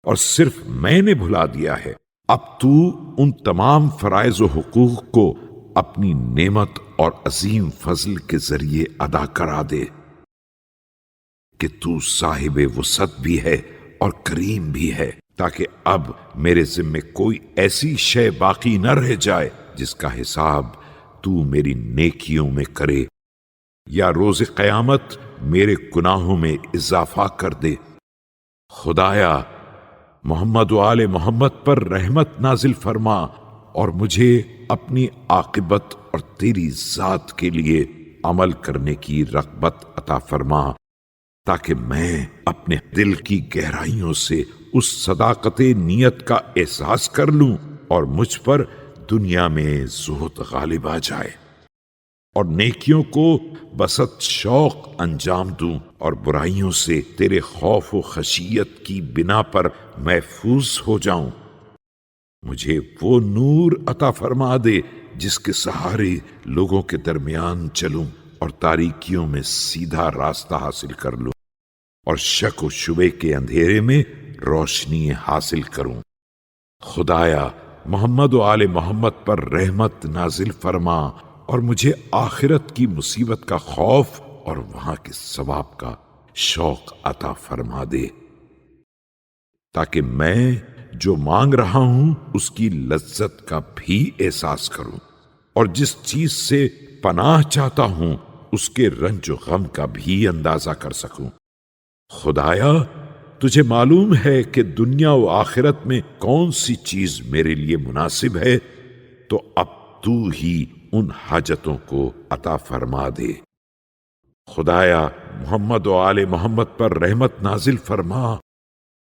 اور صرف میں نے بھلا دیا ہے۔ اب تو ان تمام فرائض و حقوق کو اپنی نعمت اور عظیم فضل کے ذریعے ادا کرا دے کہ تو صاحب وسعت بھی ہے اور کریم بھی ہے، تاکہ اب میرے ذمے کوئی ایسی شے باقی نہ رہ جائے جس کا حساب تو میری نیکیوں میں کرے یا روز قیامت میرے گناہوں میں اضافہ کر دے۔ خدایا محمد و آل محمد پر رحمت نازل فرما اور مجھے اپنی عاقبت اور تیری ذات کے لیے عمل کرنے کی رغبت عطا فرما، تاکہ میں اپنے دل کی گہرائیوں سے اس صداقت نیت کا احساس کر لوں اور مجھ پر دنیا میں زہد غالب آ جائے اور نیکیوں کو بسط شوق انجام دوں اور برائیوں سے تیرے خوف و خشیت کی بنا پر محفوظ ہو جاؤں۔ مجھے وہ نور عطا فرما دے جس کے سہارے لوگوں کے درمیان چلوں اور تاریکیوں میں سیدھا راستہ حاصل کر لوں اور شک و شبے کے اندھیرے میں روشنی حاصل کروں۔ خدایا محمد و آل محمد پر رحمت نازل فرما اور مجھے آخرت کی مصیبت کا خوف اور وہاں کے ثواب کا شوق عطا فرما دے، تاکہ میں جو مانگ رہا ہوں اس کی لذت کا بھی احساس کروں اور جس چیز سے پناہ چاہتا ہوں اس کے رنج و غم کا بھی اندازہ کر سکوں۔ خدایا تجھے معلوم ہے کہ دنیا و آخرت میں کون سی چیز میرے لیے مناسب ہے، تو اب تو ہی ان حاجتوں کو عطا فرما دے۔ خدایا محمد و آل محمد پر رحمت نازل فرما